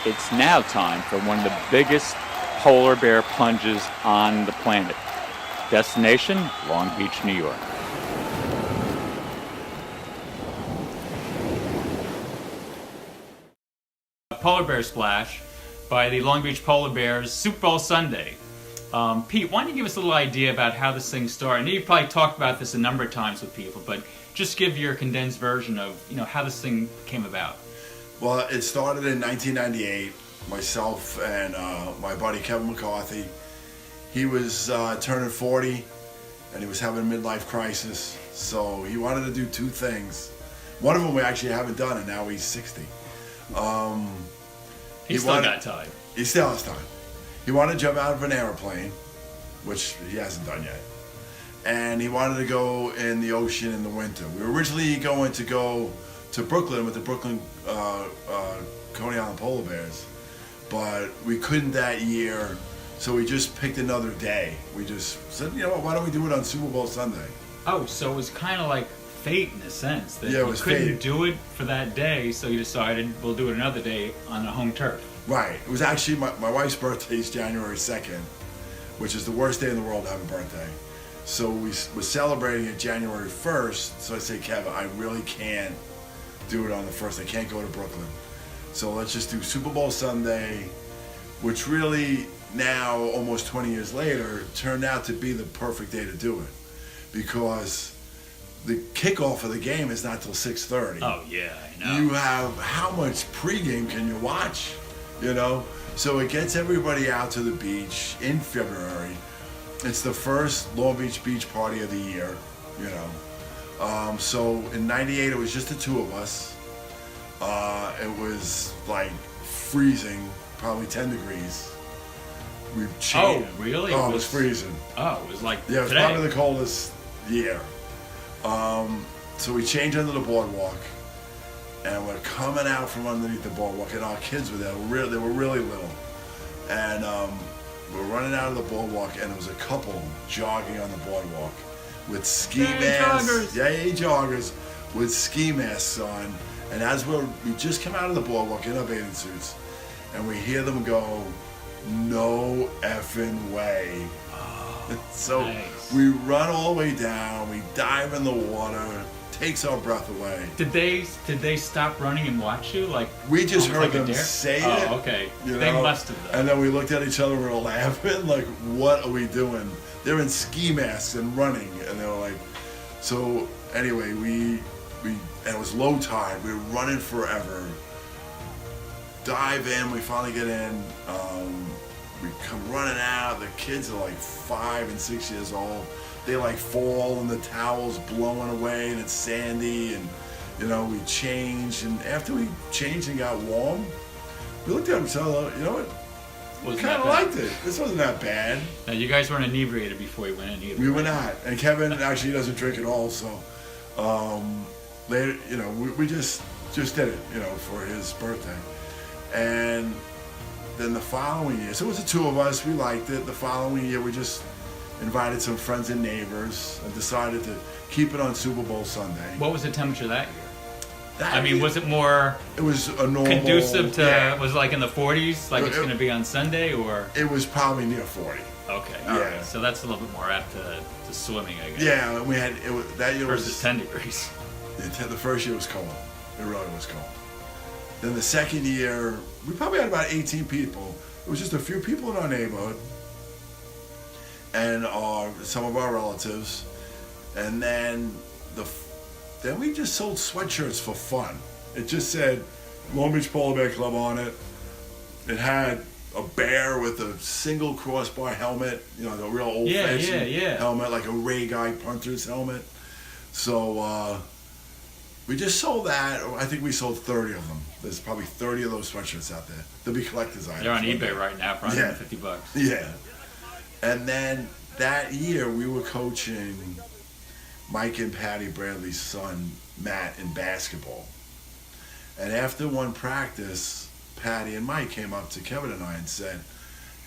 It's now time for one of the biggest polar bear plunges on the planet. Destination, Long Beach, New York. Polar Bear Splash by the Long Beach Polar Bears, Super Bowl Sunday. Pete, why don't you give us a little idea about how this thing started? I know you've probably talked about this a number of times with people, but just give your condensed version of how this thing came about. Well, it started in 1998. Myself and my buddy Kevin McCarthy. He was turning 40, and he was having a midlife crisis. So he wanted to do two things. One of them we actually haven't done, and now he's 60. He still got time. He still has time. He wanted to jump out of an airplane, which he hasn't done yet. And he wanted to go in the ocean in the winter. We were originally going to go to Brooklyn with the Brooklyn Coney Island Polar Bears, but we couldn't that year, so we just picked another day. We just said, you know what, why don't we do it on Super Bowl Sunday? Oh, so it was kind of like fate in a sense that it was you couldn't fate. do it for that day, so you decided we'll do it another day on the home turf. Right. It was actually my wife's birthday is January 2nd, which is the worst day in the world to have a birthday. So we were celebrating it January 1st. So I said, Kevin, I really can't do it on the 1st. I can't go to Brooklyn. So let's just do Super Bowl Sunday, which really now, almost 20 years later, turned out to be the perfect day to do it, because the kickoff of the game is not till 6:30. Oh yeah, I know. You have, how much pregame can you watch? So it gets everybody out to the beach in February. It's the first Long Beach beach party of the year. So in '98 it was just the two of us. It was like freezing, probably 10 degrees. We changed. Oh, really? Oh, it was freezing. Oh, it was like Yeah, it was today. probably the coldest year. So we changed under the boardwalk, and we're coming out from underneath the boardwalk, and our kids were there. They were really little, and we're running out of the boardwalk, and there was a couple jogging on the boardwalk with ski masks. Joggers. Yay, joggers with ski masks on. And as we just come out of the boardwalk in our bathing suits, and we hear them go, "No effing way!" So nice. we run all the way down. We dive in the water. Takes our breath away. Did they stop running and watch you? Like We just heard like a them dare? say it. Oh, okay. They must have done. And then we looked at each other and we were laughing, like, what are we doing? They're in ski masks and running, and they were like, so anyway, and it was low tide. We were running forever. Dive in. We finally get in. We come running out. The kids are like 5 and 6 years old. They like fall and the towel's blowing away and it's sandy, and we changed, and after we changed and got warm, we looked at each other, you know what? We kind of liked it. This wasn't that bad. Now, you guys weren't inebriated before you went in either. We were not. And Kevin actually doesn't drink at all, so later, we just did it, for his birthday. And then the following year, so it was the two of us, we liked it. The following year, we just invited some friends and neighbors and decided to keep it on Super Bowl Sunday. What was the temperature that year? That year, Was it more it was a normal, conducive to, yeah. was it like in the 40s, like it's going to be on Sunday, or? It was probably near 40. Okay, Yeah. all right. So that's a little bit more apt to swimming, I guess. Yeah, and we had, that year Versus was, 10 degrees. the first year was cold. It really was cold. Then the second year, we probably had about 18 people. It was just a few people in our neighborhood, and some of our relatives, and then we just sold sweatshirts for fun. It just said Long Beach Polar Bear Club on it. It had a bear with a single crossbar helmet, the real old-fashioned helmet, like a Ray Guy punter's helmet. So we just sold that. I think we sold 30 of them. There's probably 30 of those sweatshirts out there. They'll be collector's items. They're on eBay right now for $150. Yeah. And then that year we were coaching Mike and Patty Bradley's son, Matt, in basketball. And after one practice, Patty and Mike came up to Kevin and I and said,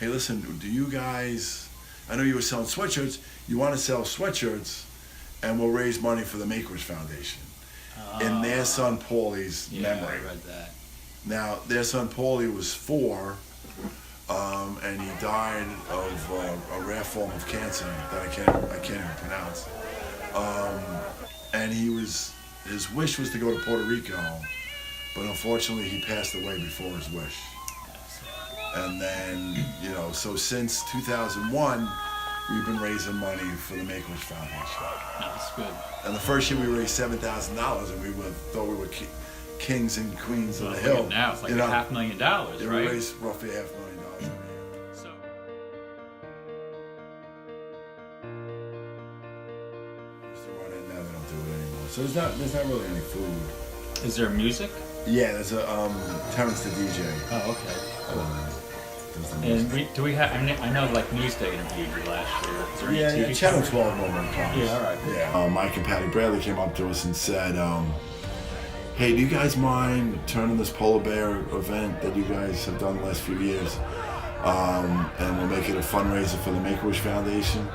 "Hey, listen, do you guys, I know you were selling sweatshirts, you want to sell sweatshirts, and we'll raise money for the Makers Foundation." In their son Paulie's memory. I read that. Now, their son Paulie was 4, and he died of a rare form of cancer that I can't even pronounce. And his wish was to go to Puerto Rico, but unfortunately he passed away before his wish. And then, so since 2001, we've been raising money for the Make-A-Wish Foundation. That's good. And the first year we raised $7,000, and we thought we were kings and queens of the hill. Now it's like $500,000, yeah, right? We raised roughly $500,000. So, Used to run in, now they don't do it anymore. So there's not really any food. is there music? Yeah, there's a Terrence the DJ. Oh, okay. Does the And music. do we have? I know, like Newsday interviewed you last year. Is there any Yeah, TV Channel shows? 12 moment comes. Yeah, all right. Yeah. Mike and Patty Bradley came up to us and said, hey, do you guys mind turning this polar bear event that you guys have done the last few years, and we'll make it a fundraiser for the Make-A-Wish Foundation?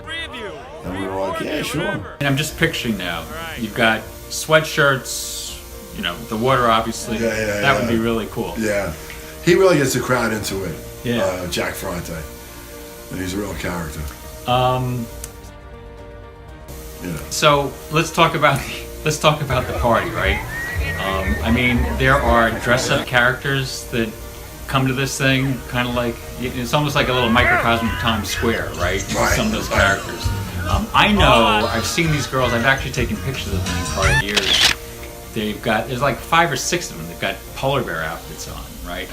And we were like, yeah, sure. And I'm just picturing now. You've got sweatshirts. The water, obviously. Yeah, that would be really cool. Yeah. He really gets the crowd into it. Yeah. Jack Fronte. And he's a real character. So let's talk about the party, right? There are dress-up characters that come to this thing, kind of like it's almost like a little microcosm of Times Square, right? Right. Some of those characters. I know. I've seen these girls. I've actually taken pictures of them in prior years. There's like 5 or 6 of them. They've got polar bear outfits on, right?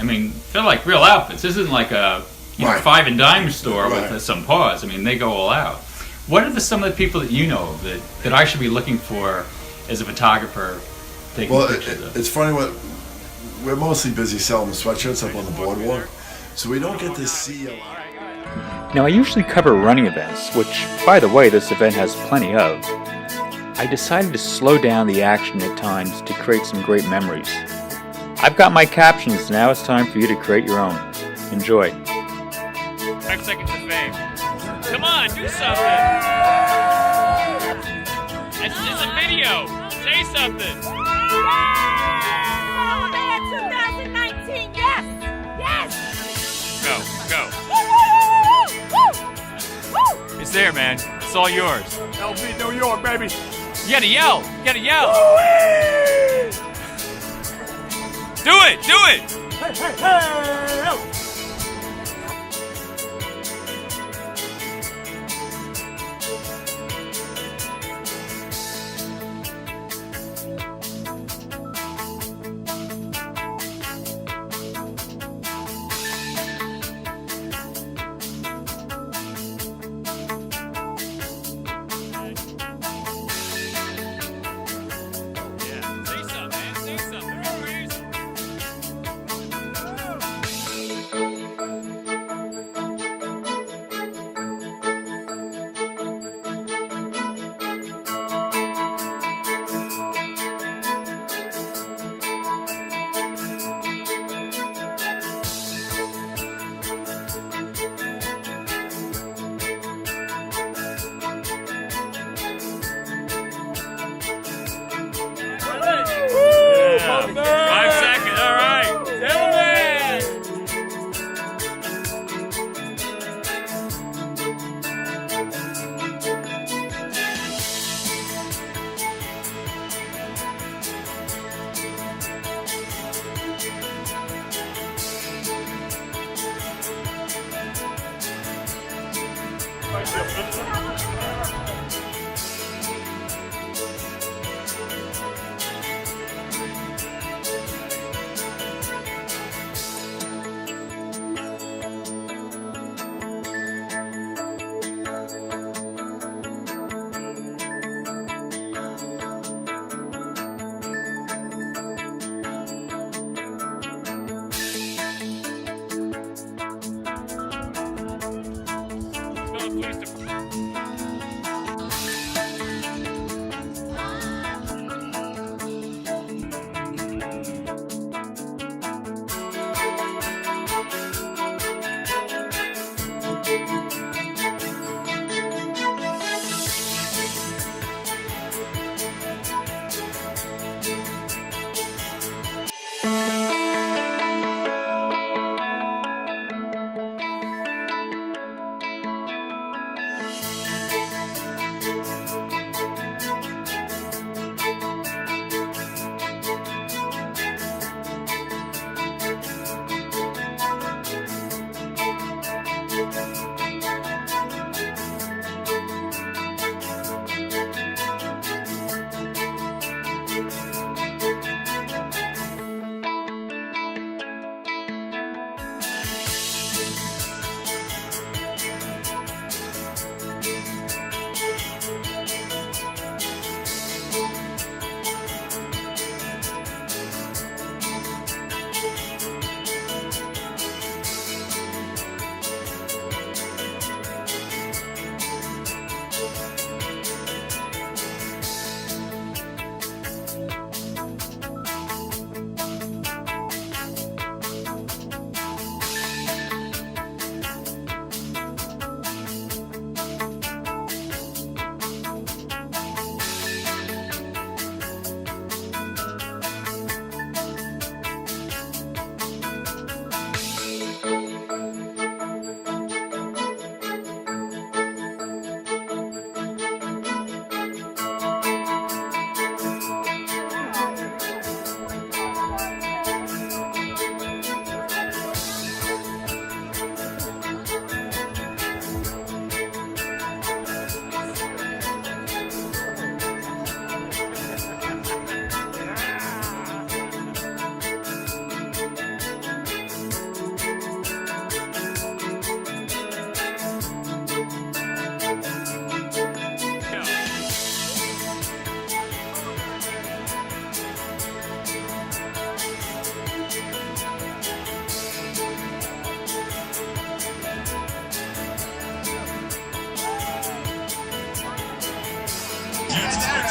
They're like real outfits. This isn't like a Right. 5 and dime store Right. with some paws. They go all out. What are some of the people that you know of that I should be looking for as a photographer taking pictures of? It's funny, we're mostly busy selling the sweatshirts up on the boardwalk, so we don't get to see a lot. Now, I usually cover running events, which, by the way, this event has plenty of. I decided to slow down the action at times to create some great memories. I've got my captions, now it's time for you to create your own. Enjoy. 5 seconds of fame. Come on, do something. It's a video. Say something. Oh, man, 2019, yes! Yes! Go. Woo! It's there, man. It's all yours. LB New York, baby. You gotta yell. Do it. Hey! Yeah. Say something, man. Say something. Yeah. 5 seconds. All right. Gentlemen. Let's go to the police department.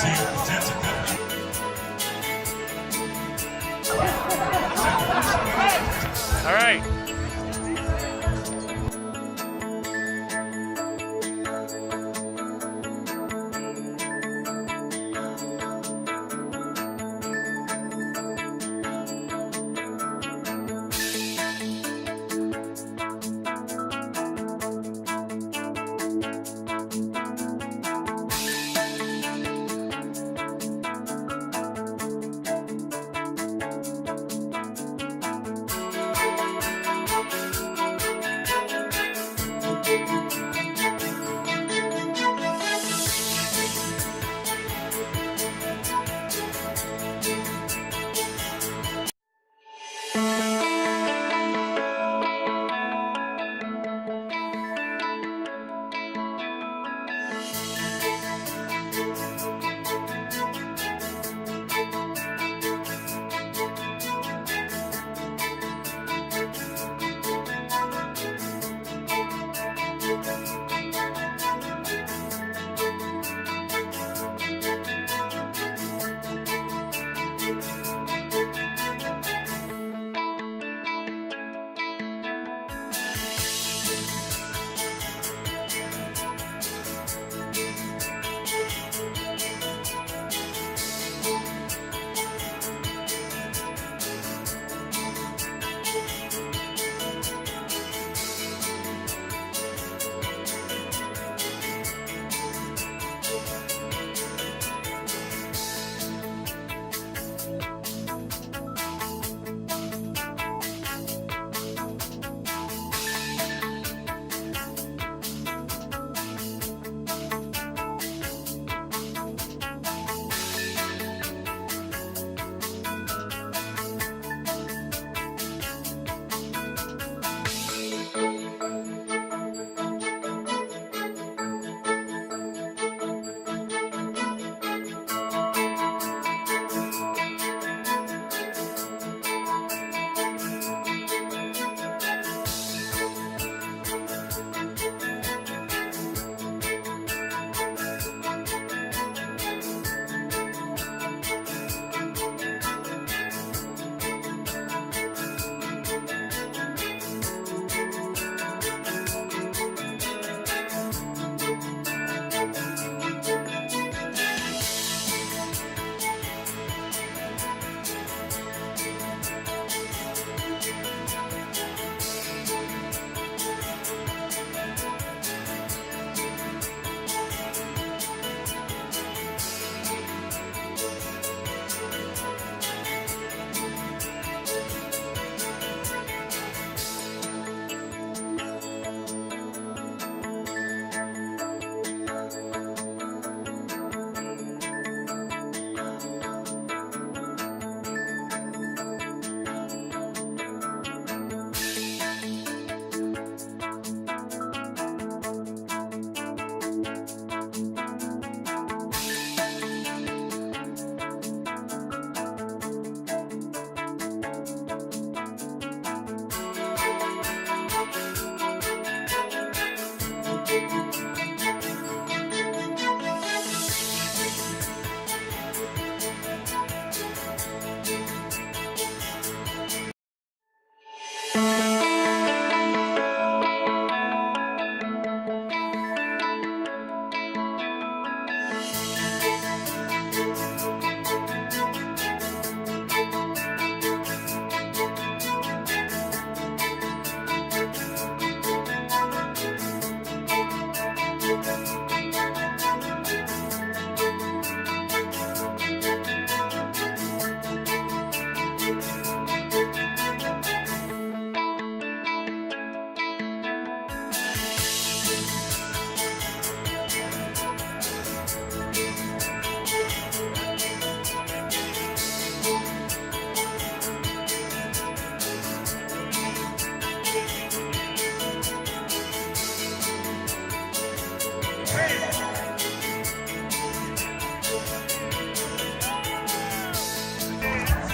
All right.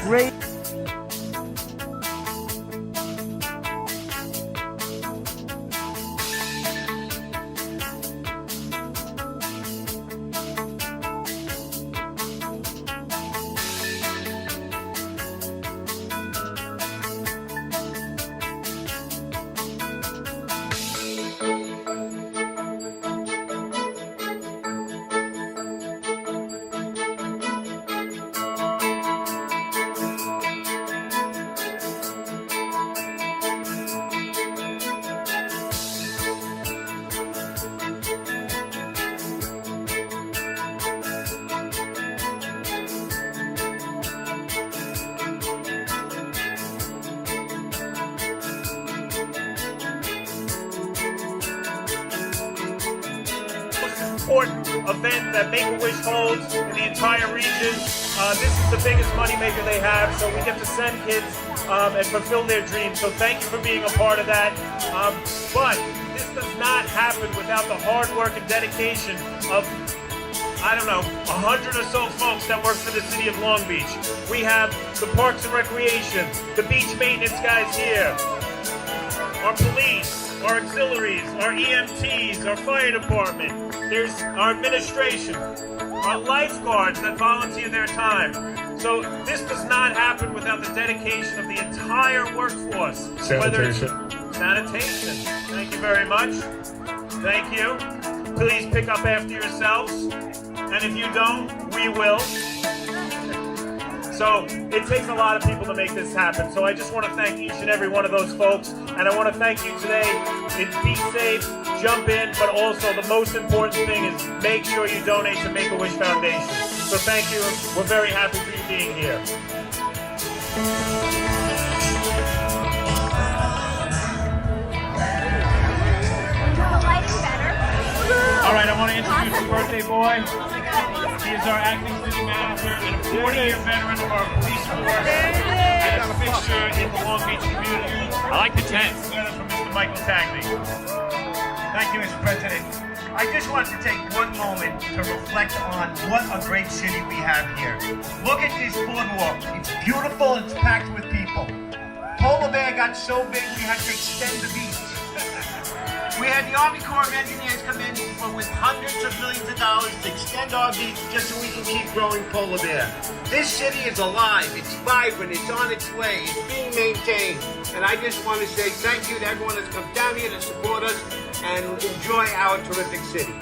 Great. important event that Make-A-Wish holds in the entire region. This is the biggest moneymaker they have, so we get to send kids and fulfill their dreams. So thank you for being a part of that. But this does not happen without the hard work and dedication of, I don't know, 100 or so folks that work for the city of Long Beach. We have the Parks and Recreation, the beach maintenance guys here, our police, our auxiliaries, our EMTs, our fire department. There's our administration, our lifeguards that volunteer their time. So this does not happen without the dedication of the entire workforce. Sanitation. Sanitation. Thank you very much. Thank you. Please pick up after yourselves. And if you don't, we will. So it takes a lot of people to make this happen. So I just want to thank each and every one of those folks. And I want to thank you today. Be safe, jump in, but also the most important thing is make sure you donate to Make-A-Wish Foundation. So thank you. We're very happy for you being here. All right, I want to introduce the birthday boy. He is our acting city manager and a 40-year veteran of our police force and a fixture in the Long Beach community. I like the tent. Together from Mr. Michael Tagney. Thank you, Mr. President. I just want to take one moment to reflect on what a great city we have here. Look at this boardwalk. It's beautiful. It's packed with people. Polar Bear got so big we had to extend the beach. We had the Army Corps of Engineers come in with hundreds of millions of dollars to extend our beach just so we can keep growing Polar Bear. This city is alive, it's vibrant, it's on its way, it's being maintained. And I just want to say thank you to everyone that's come down here to support us and enjoy our terrific city.